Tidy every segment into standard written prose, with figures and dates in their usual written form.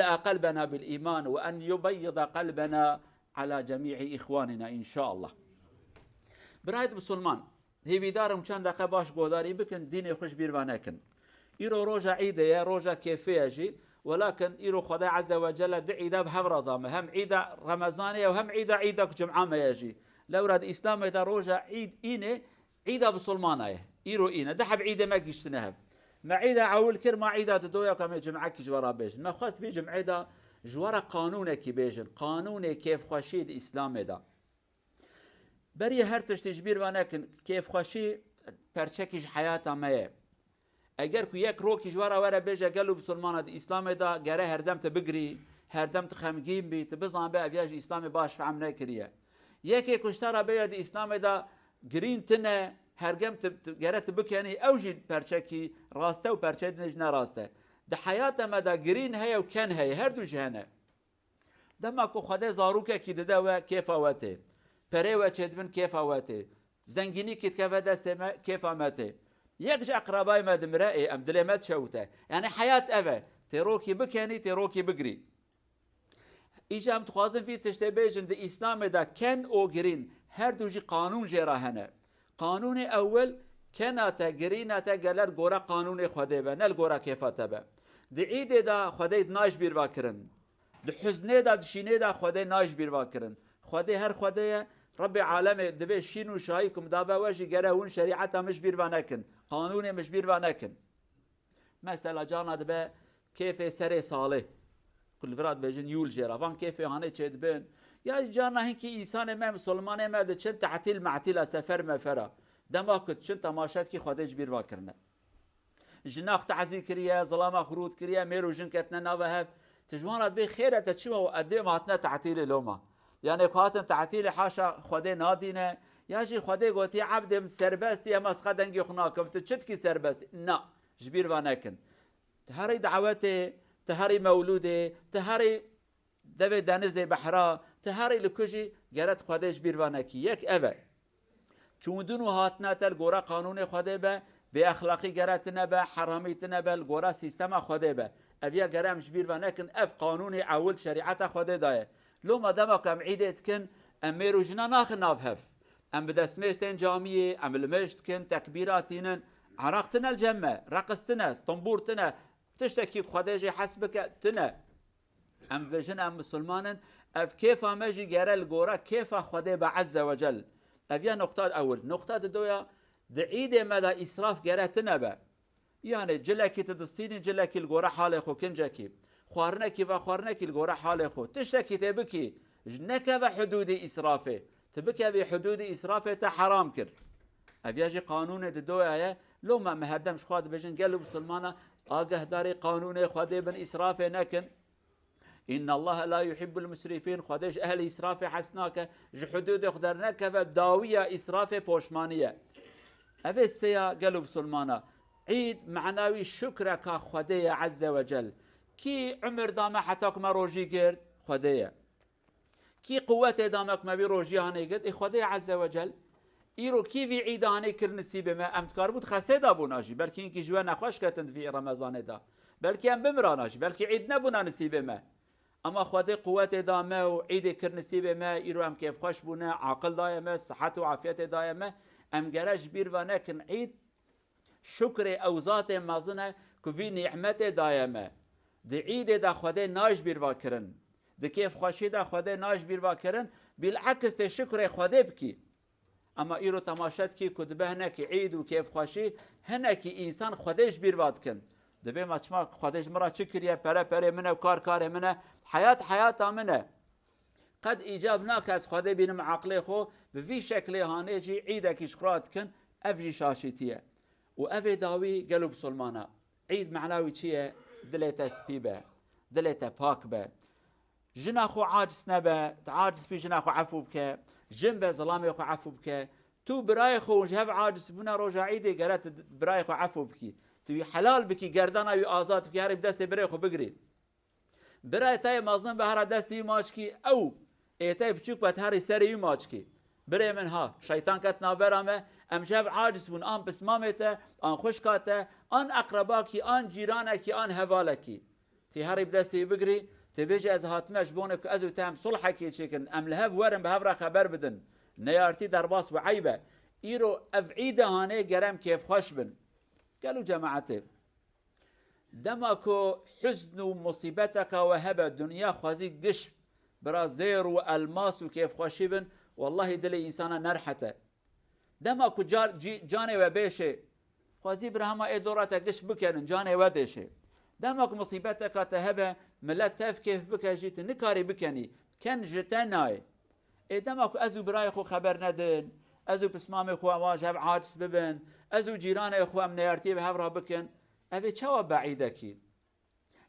قلبنا بالإيمان وأن يبيض قلبنا على جميع إخواننا إن شاء الله. برایت مسلمان هیوی دارم چند دقیقه باش گوداری بکن دین خوش بیروانه کن. ایرو روژا عیده یا روژا کیفیه جی ولكن إيرو خدا عز وجل عيدا بهفر ضامه هم عيدا رمضانية وهم عيدا جمعة ما يجي لو راد إسلام إذا روجا عيد إينه عيدا بسلمانه إيرو إينه دحب عيدا ما جشتنهب ما عيدا عول كر ما عيدا تدويا كم جمعة كجورا بيجن ما خاص في جمعة دا جوارا قانونه كي بيجن قانونه كيف خشيد إسلام دا بري هر تشتجبير ونكن كيف خشي پرچکیش حیات مایه اگر کو یک روکی جوارا وره بیجه گلو بسلمانه دی اسلام دا گره هر دم تبگری هر دم تخمگین بی تبزان به اویاج اسلام باش فهم نکریه یکی کشتارا بیجه دی اسلام دا گرین تنه هر گم گره تبکنی اوجی پرچکی راسته و پرچه دنج نراسته ده حیات ما دا گرین هیا و کن هیا هر دو جهنه دما کو خدا زاروکه کی دده و کیف آواته پره و چدبن کیف آواته زنگینی کت کفه دسته ما کیف آمته يكش أقرباء ما دمرائي أم دلمات شوته يعني حياة أبا تروكي بكاني تروكي بقري إيجام تخازن في تشتبيجن دي إسلام دا كان أو جرين هر دوجي قانون جراهنا قانون أول كانت جرينة قالر جورا قانون خديبة نل جورا كيفاتبه دي عيد دا خديد ناش بيرواكرن دي حزنه دا دشينه دا خدي ناش بيرواكرن خدي هر خدي رب عالم دبي شينو شايكم دابا واجي جراون شريعتها مش بيرفانكن قانون مش بيرفانكن مثلا جانا دبا كيف سري صالح كل فراد بيجن يول جرافان كيف هاني تشدبن يا جانا هيك انسان ما مسلمان ما ده چن تعتيل معتيل سفر مفرا دما كنت چن تماشات كي خديج بيرواكرنا جناخ تعزي كريا ظلام خروط كريا ميرو جن كتنا نوهف تجوانا بي خيره تشوا قدام هاتنا تعتيل لوما يعني كاتن تعتيل حاشا خدي نادينه ياجي خدي قوتي عبد سربستي يا مسخدنجي خناكم تشتكي سربستي نا جبير وانكن تهري دعوتي تهري مولودي تهري دبي دنزي بحرا تهري لكوجي جرت خدي جبير وانكي يك ابا چوندن هاتنا تل غورا قانون خدي به باخلاقي جرتنا به حراميتنا به الغورا سيستم خدي به ابيا جرام جبير وانكن اف قانون اول شريعه خدي دايه لو ما دام كم عيدت كن اميرو جنا ناخ نافهف ام بدسمشتن جامعه ام المشت كن تكبيراتين عرقتنا الجمه رقصتنا طنبورتنا تشتكي خديجي حسبك تنا ام بجن ام مسلمان اف كيف ماجي جرى الجورا كيف خدي عز وجل افيا نقطه اول نقطه دويا دعيد مدى اسراف جرتنا با يعني جلكي تدستين جلكي الجورا حاله خو كنجكي خوارنكي وخوارنكي الجورا حاله خو تشتكي تبكي جنك بحدود اسرافه تبكي بحدود اسرافه تحرام كر افياجي قانون دويا لو ما مهدمش خاد بجن قالوا مسلمانه آگه داری قانون خدای بن اسراف نکن ان الله لا يحب المسرفين خدایش اهل اسراف حسناک حدود خدر نکه داویه اسراف پوشمانیه اوه سیا قالوا مسلمانه عيد معناوي شكرك خدای عز وجل کی عمر دامه حتاك ما روجي گرد خدای کی قوت دامك ما بي روجي هاني گرد خدای عز وجل ایرو کی وی عیدانه کر نصیب ما امتکار بود خسته دا بوناجی بلکه اینکه جوا نخوش کتند فی رمضان دا بلکه ام بمراناجی بلکه عید نبونا نصیب ما اما خدای قوت دا ما و عید کر نصیب ما ایرو ام کیف خوش بونه عاقل دایمه صحت و عافیت دایمه ام گرش بیر و نکن عید شکر اوزات مازنه که وی نعمت دایمه دی عید دا خدای ناش بیر و کرن دی کیف خوشی دا خدای ناش بیر و کرن بالعکس تی شکر خدای بکی اما ایرو تماشات کی کدبه هنکی عید و کیف خوشی هنکی انسان خودش بیرواد کن دبی مچما خودش مرا چکریه پره منه و کار منه حیات منه قد ایجاب ناک از خود بینم عقل خو به وی شکل هانه جی عیده کش خراد کن افجی شاشیتیه و افی داوی قلوب سلمانه عید معناوی چیه دلت سپیبه دلت پاک به جناخو عاجز نبه عاجز بی جناخو عفو بکه جنب ظلامي خو عفو بك تو براي خو جهب عاجز بنا روجا عيدي قالت براي خو عفو بك تو حلال بك گردانا وي آزاد بك هرب دست براي خو بگري براي تاي مازن بهر دست يماچكي او ايتاي بچوك بت هر سري يماچكي براي من ها شيطان كتنا برامه ام جهب عاجز بن ان بسمامته ان خوشكاته ان اقرباكي ان جيرانكي ان هوالكي تی هری بدستی بگری تی بیجی از هاتمش بونه که ازو تهم صلحه کی چکن ام لهف ورم به هفرا خبر بدن نیارتی در باس و عیبه ایرو اف عیده هانه گرم کیف خوش بن قالوا جماعته دمكو حزن ومصيبتك وهب الدنيا خوازي قش برا زير والماس وكيف خوشيبن والله دلي انسانا نرحته دمكو جاني وبيشي خوازي برهما اي دورata قش بكن جاني وديشي دمكو مصيبتك تهب ملت تف كيف بك جيت نكاري بكني كان جتناي اي دمكو ازو براي خو خبر ندن ازو بسمامي خو واجب عاجز ببن ازو جيراني خو ام نيارتي بهفرا بكن أبي شوا بعيدكي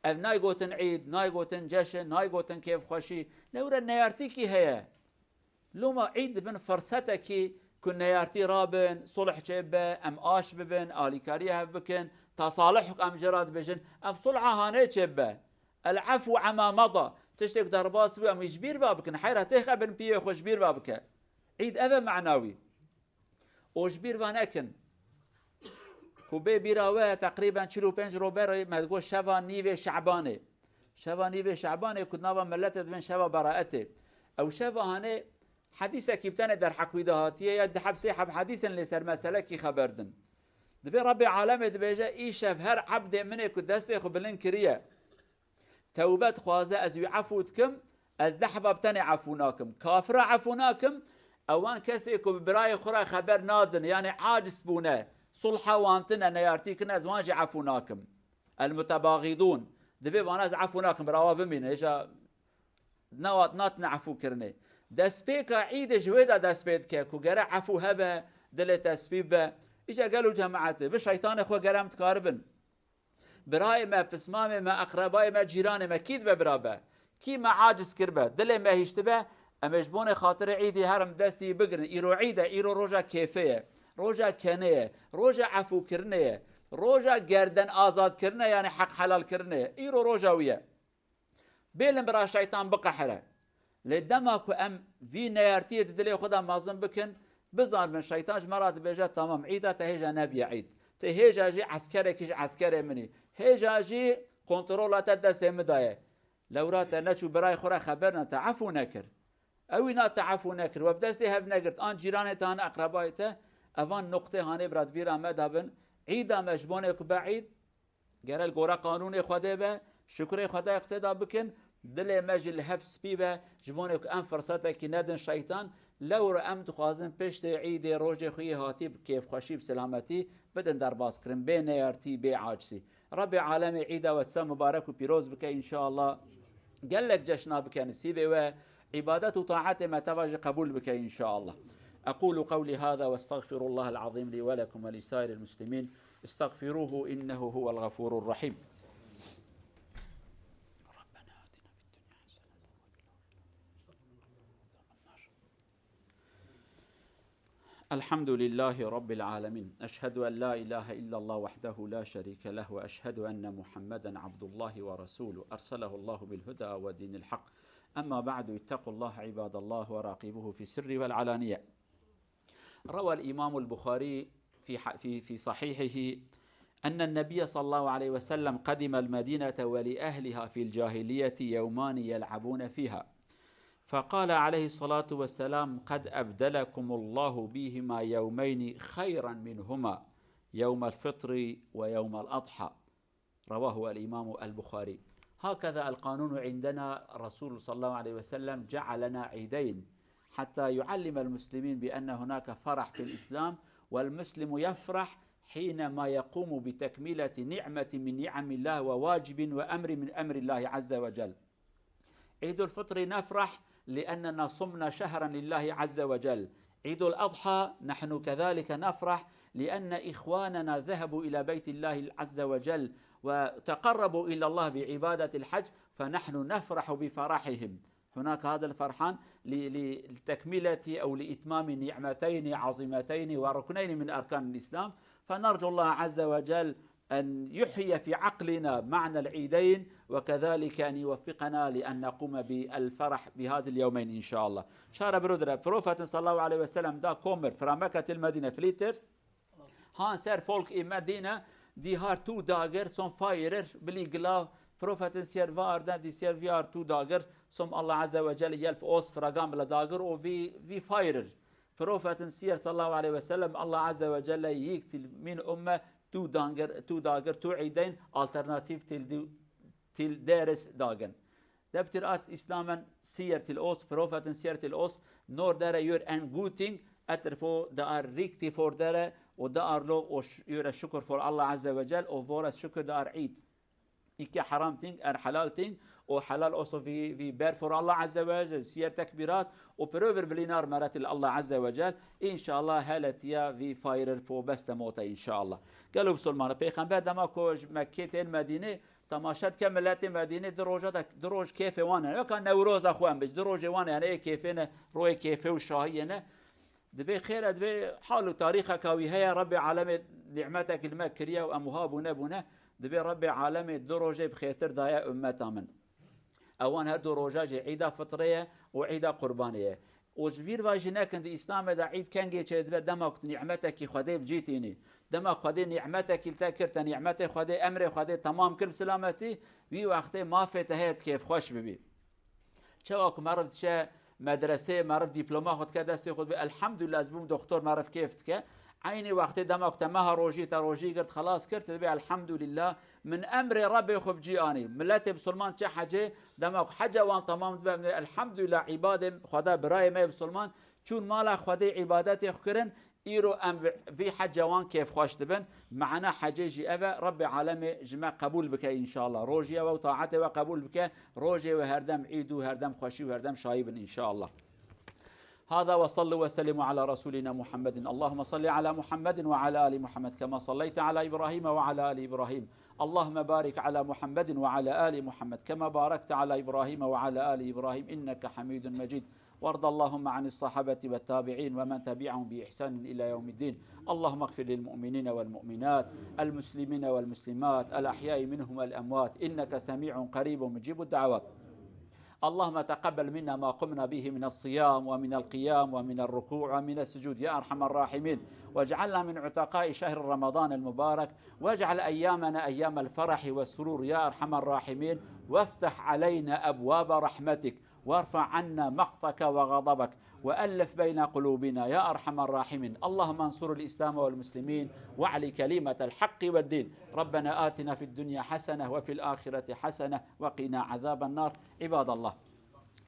أب ناي قوتن عيد ناي قوتن جشن ناي قوتن كيف خوشي نورا نيارتيكي هي لوما عيد بن فرصتكي كن نيارتي رابن صلح جيبه أم آش ببن آلي كاريه بكن تصالحك أم جراد بجن أم صلحة هاني جيبه العفو عما مضى تشتك درباس بي أم يجبير بابكن حيرا تيخ ابن بيه خوش بير بابك عيد أبا معناوي وجبير بانكن كوبي بيراوه تقريبا 45 روبر مدگو شوا نيوه شعبانه شوا نيوه شعبانه كدناوا ملت بن شوا براءته او شوا هانه حديثه كيبتنه در حقويده هاتيه يا دحب سيحب حديثا لسر مساله كي خبردن دبي ربي عالم دبيجه اي شف هر عبد منه كدسته خو بلن كريه توبت خوازه از يعفوتكم از دحببتن عفوناكم كافر عفوناكم اوان كسي كو براي خرا خبر نادن يعني عاجز بونه صلحة وانتنا نيارتيكنا ازواج عفوناكم المتباغضون دبي وانا عفوناكم براوا بمين ايجا نات نعفو كرني دسبيكا عيد جويدا دسبيت كو غرا عفو هبه دل تسبيب ايجا قالوا جماعته بالشيطان اخو غرام تكاربن براي ما بسمامه ما اقرباي ما جيرانه ما كيد برابه كي ما عاجز كربه دل ما هيشتبه امجبون خاطر عيدي هرم دستي بقرن ايرو عيده ايرو روجا كيفيه روجا كنيه روجا عفو كرنيه روجا گردن آزاد كرنيه يعني حق حلال كرنيه ايرو روجا ويا بيلن برا الشيطان بقحره لدماكو ام في نيارتيه دلي خدا مازن بكن بزار من شيطان مرات بيجا تمام عيده تهيجا نبي عيد تهيجا جي عسكري كيش عسكري مني هيجا جي كنترولات دست مدايه لورات نچو براي خورا خبرنا تعفو نكر اوي نا تعفو نكر وبدستي هف نگرت ان جيرانتان اقربايته اوان نقطه هانه برات بیر آمد هبن عیدا مجبونه که بعید گرل گورا قانون خدا به شکر خدا اقتدا بکن دل مجل حفظ بی به جبونه که ام فرصته که ندن شیطان لو رو ام تخوازن پشت عید روز خوی هاتی کیف خوشی بسلامتی بدن در باز کرن بی نیارتی بی عاجزی رب عالم عیدا و تسا مبارک و پیروز بکه ان شاء الله قال لك جشنا بكان سيبه وعبادات وطاعات ما تواجه قبول بك ان شاء الله. أقول قولي هذا واستغفر الله العظيم لي ولكم ولسائر المسلمين استغفروه إنه هو الغفور الرحيم. ربنا آتنا في الدنيا حسنة الحمد لله رب العالمين أشهد أن لا إله إلا الله وحده لا شريك له وأشهد أن محمدا عبد الله ورسوله أرسله الله بالهدى ودين الحق أما بعد اتقوا الله عباد الله وراقبوه في السر والعلانية. روى الإمام البخاري في صحيحه أن النبي صلى الله عليه وسلم قدم المدينة ولأهلها في الجاهلية يومان يلعبون فيها فقال عليه الصلاة والسلام قد أبدلكم الله بهما يومين خيرا منهما يوم الفطر ويوم الأضحى. رواه الإمام البخاري. هكذا القانون عندنا. رسول صلى الله عليه وسلم جعلنا عيدين حتى يعلم المسلمين بأن هناك فرح في الإسلام والمسلم يفرح حينما يقوم بتكملة نعمة من نعم الله وواجب وأمر من أمر الله عز وجل. عيد الفطر نفرح لأننا صمنا شهرا لله عز وجل. عيد الأضحى نحن كذلك نفرح لأن إخواننا ذهبوا إلى بيت الله عز وجل وتقربوا إلى الله بعبادة الحج فنحن نفرح بفرحهم. هناك هذا الفرحان لتكملة أو لإتمام نعمتين عظيمتين وركنين من أركان الإسلام. فنرجو الله عز وجل أن يحيي في عقلنا معنى العيدين وكذلك أن يوفقنا لأن نقوم بالفرح بهذه اليومين إن شاء الله. شهر برودرة بروفة صلى الله عليه وسلم دا كومر في مكة المدينة فليتر هان سير فولك المدينة دي هار تو داغر سون فايرر بلي قلا Profeten ser varden, de ser vi har 2 dagar som Allah Azza wa Jalla hjälper oss för gamla dagar och vi firar. Profeten ser sallallahu alaihi wasallam, Allah Azza wa Jalla gick till min umma 2 dagar, 2 idain alternativ till deras dagen. Det betyder att islamen säger till oss, profeten säger till oss, när dere gör en god ting, etterpå det är riktigt för dere, och det är lov att göra shukr för Allah Azza wa Jal, och våra shukr det är Eid. Icke haram ting är halal ting, och halal också vi ber för Allah Azza wa Jal, säger takbirat, och pröver bli närmare till Allah Azza wa Jal. Inshallah hela tiden vi firar på bästa måte inshallah. قالوا بسلمان پیغمبر دما کو مکه تل مدینه تماشات که ملت مدینه دروج کیف وانه یا کان نوروز اخوان بج دروج وانه یعنی کیفنه روی کیفه و شاهینه دبي خير دبي حال تاريخك وهي رب عالم نعمتك المكريه وامهاب ونبونه دبي رب عالم دروجه بخيتر دايا امتا من اوان هدو روجاج عيده فطريه وعيده قربانيه وجبير واجناك عند الاسلام دا عيد كان جيت دمك نعمتك خدي بجيتيني دمك خدي نعمتك التاكرت نعمتك خدي امر خدي تمام كل سلامتي في وقت ما فتهت كيف خوش ببي شوك مرض شا مدرسه معرف دیپلم خود که دستی خود به الحمدلله از بوم دکتر معرف کیفت که عینی وقتی دماغ تمها روجی تروجی کرد خلاص کرد به الحمدلله من امر ربي خب جیانی ملت بسلمان چه حجه دماغ حجه وان تمام به الحمدلله عباد خدا برای ما بسلمان چون مال خدا عبادت کرن ایرو ام في حجوان كيف خوش تبن معنا حجيجي ابا رب العالم جمع قبول بك ان شاء الله روجي وطاعته وقبول بك روجي وهردم عيد وهردم خوشي وهردم شايب ان شاء الله. هذا وصلوا وسلموا على رسولنا محمد. اللهم صل على محمد وعلى ال محمد كما صليت على ابراهيم وعلى ال ابراهيم. اللهم بارك على محمد وعلى ال محمد كما باركت على ابراهيم وعلى ال ابراهيم انك حميد مجيد. وارض اللهم عن الصحابة والتابعين ومن تبعهم بإحسان إلى يوم الدين. اللهم اغفر للمؤمنين والمؤمنات المسلمين والمسلمات الأحياء منهم والأموات إنك سميع قريب مجيب الدعوات. اللهم تقبل منا ما قمنا به من الصيام ومن القيام ومن الركوع ومن السجود يا أرحم الراحمين، واجعلنا من عتقاء شهر رمضان المبارك، واجعل أيامنا أيام الفرح والسرور يا أرحم الراحمين، وافتح علينا أبواب رحمتك، وارفع عنا مقتك وغضبك، وألف بين قلوبنا يا أرحم الراحمين. اللهم انصر الإسلام والمسلمين واعل كلمة الحق والدين. ربنا آتنا في الدنيا حسنة وفي الآخرة حسنة وقنا عذاب النار. عباد الله،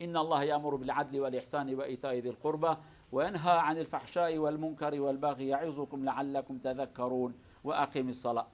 إن الله يأمر بالعدل والإحسان وإيتاء ذي القربى وينهى عن الفحشاء والمنكر والبغي يعظكم لعلكم تذكرون. وأقم الصلاة.